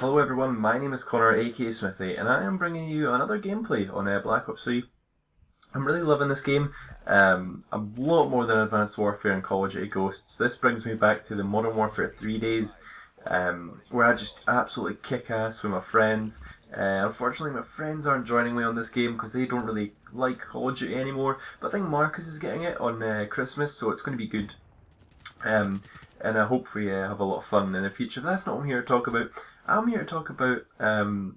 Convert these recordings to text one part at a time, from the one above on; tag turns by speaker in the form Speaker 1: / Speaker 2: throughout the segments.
Speaker 1: Hello everyone, my name is Connor aka Smithy and I am bringing you another gameplay on Black Ops 3. I'm really loving this game. A lot more than Advanced Warfare and Call of Duty Ghosts. This brings me back to the Modern Warfare 3 days where I just absolutely kick ass with my friends. Unfortunately my friends aren't joining me on this game because they don't really like Call of Duty anymore, but I think Marcus is getting it on Christmas, so it's going to be good. And I hope we have a lot of fun in the future. But that's not what I'm here to talk about. I'm here to talk about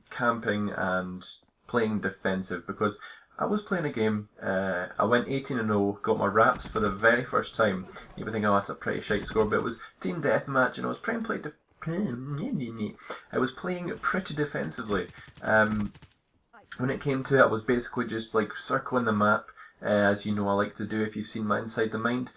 Speaker 1: camping and playing defensive, because I was playing a game, I went 18-0, got my wraps for the very first time. You would think, oh, that's a pretty shite score, but it was team deathmatch, and I was playing pretty defensively. When it came to it, I was basically just like circling the map, as you know I like to do if you've seen my Inside the Mind.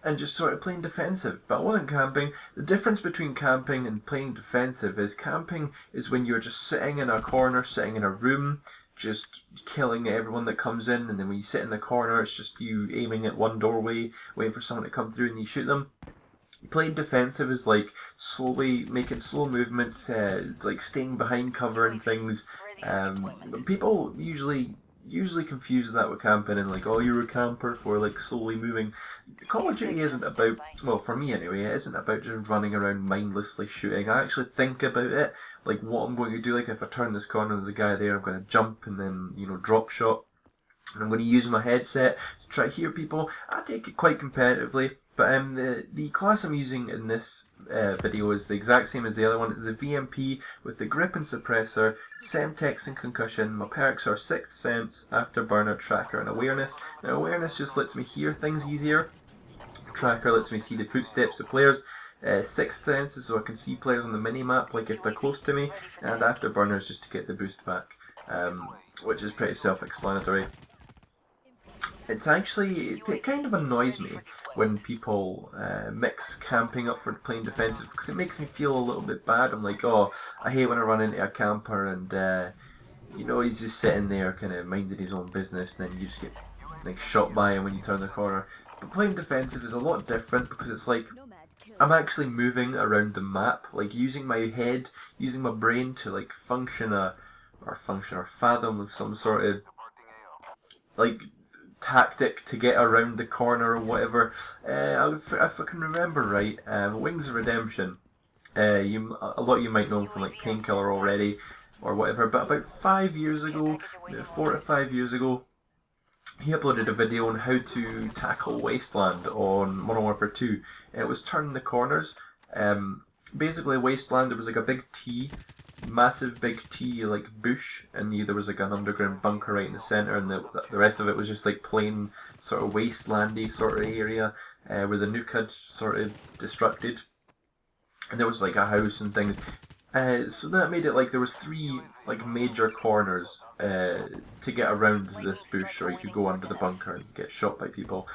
Speaker 1: And just sort of playing defensive, but I wasn't camping. The difference between camping and playing defensive is camping is when you're just sitting in a corner, sitting in a room, just killing everyone that comes in, and then when you sit in the corner, it's just you aiming at one doorway, waiting for someone to come through and you shoot them. Playing defensive is like slowly making slow movements, it's like staying behind cover and things. People usually confuse that with camping and like, oh, you're a camper for like slowly moving. Call of Duty isn't about, well, for me anyway, it isn't about just running around mindlessly shooting. I actually think about it, like what I'm going to do. Like if I turn this corner, there's a guy there, I'm going to jump and then, drop shot. And I'm going to use my headset to try to hear people. I take it quite competitively, but the class I'm using in this video is the exact same as the other one. It's the VMP with the grip and suppressor, Semtex and concussion. My perks are Sixth Sense, Afterburner, Tracker and Awareness. Now Awareness just lets me hear things easier. Tracker lets me see the footsteps of players. Sixth Sense is so I can see players on the mini-map, like if they're close to me. And Afterburner is just to get the boost back, which is pretty self-explanatory. It's actually, it kind of annoys me when people mix camping up for playing defensive, because it makes me feel a little bit bad. I'm like, oh, I hate when I run into a camper and, he's just sitting there kind of minding his own business, and then you just get like shot by him when you turn the corner. But playing defensive is a lot different, because it's like, I'm actually moving around the map, like using my head, using my brain to like fathom some sort of like tactic to get around the corner or whatever. If I can remember right, Wings of Redemption. A lot of you might know him from like Painkiller already, or whatever. But about 5 years ago, 4 to 5 years ago, he uploaded a video on how to tackle Wasteland on Modern Warfare 2, and it was turning the corners. Basically, Wasteland, there was like a big T, massive big T like bush, and there was like an underground bunker right in the centre, and the rest of it was just like plain sort of wastelandy sort of area where the nuke had sort of destructed, and there was like a house and things. So that made it like there was 3 like major corners to get around this bush, or you could go under the bunker and get shot by people.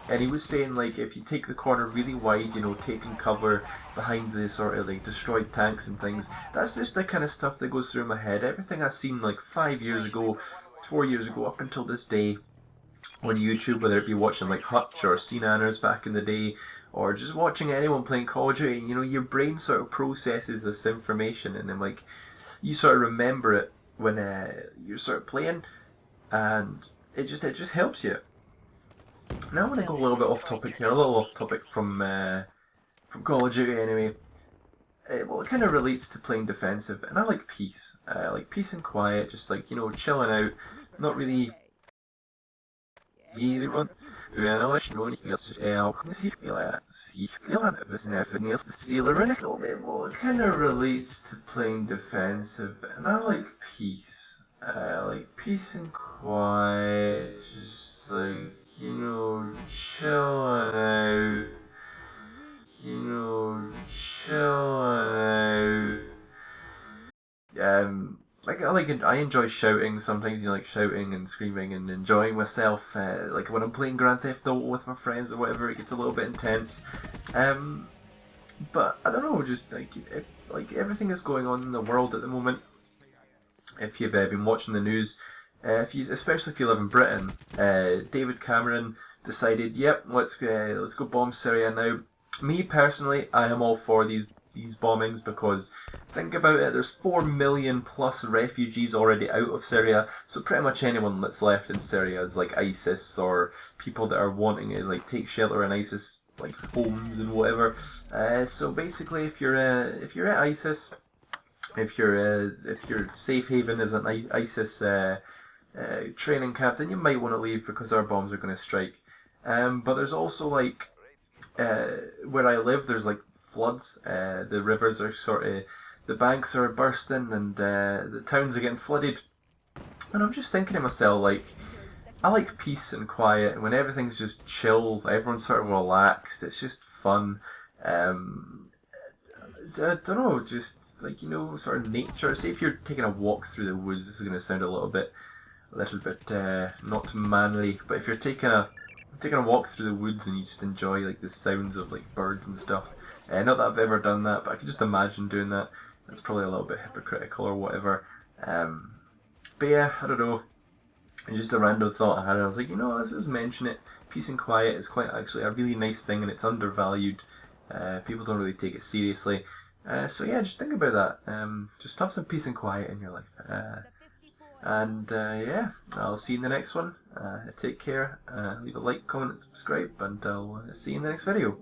Speaker 1: And he was saying like if you take the corner really wide, taking cover behind the sort of like destroyed tanks and things, that's just the kind of stuff that goes through my head. Everything I've seen like 5 years ago, 4 years ago, up until this day on YouTube, whether it be watching like Hutch or Nanners back in the day, or just watching anyone playing Call of Duty, your brain sort of processes this information, and then like you sort of remember it when you're sort of playing, and it just helps you. Now I'm going to go a little bit off topic here, a little off topic from Call of Duty anyway. Well, it kind of relates to playing defensive, and I like peace. Like peace and quiet, just like, chilling out, not really... Well, it kind of relates to playing defensive, and I like peace. Like peace and quiet, just like, chilling out, I enjoy shouting sometimes, like shouting and screaming and enjoying myself. Like when I'm playing Grand Theft Auto with my friends or whatever, it gets a little bit intense. But I don't know, just like if like everything that's going on in the world at the moment. If you've been watching the news, especially if you live in Britain, David Cameron decided, yep, let's go bomb Syria now. Me personally, I am all for these these bombings, because think about it, there's 4 million plus refugees already out of Syria, so pretty much anyone that's left in Syria is like ISIS, or people that are wanting to like take shelter in ISIS like homes and whatever. So basically, if you're at ISIS, if your safe haven is an ISIS training camp, then you might want to leave because our bombs are going to strike. But there's also like where I live, there's like floods. The rivers are the banks are bursting, and the towns are getting flooded. And I'm just thinking to myself, like, I like peace and quiet. When everything's just chill, everyone's sort of relaxed. It's just fun. I don't know, just like, sort of nature. Say if you're taking a walk through the woods, this is going to sound a little bit not manly, but if you're taking a walk through the woods and you just enjoy like the sounds of like birds and stuff. Not that I've ever done that, but I can just imagine doing that. That's probably a little bit hypocritical or whatever. But yeah, I don't know. It's just a random thought I had. I was like, let's just mention it. Peace and quiet is quite actually a really nice thing, and it's undervalued. People don't really take it seriously. So yeah, just think about that. Just have some peace and quiet in your life. And yeah, I'll see you in the next one. Take care. Leave a like, comment, and subscribe, and I'll see you in the next video.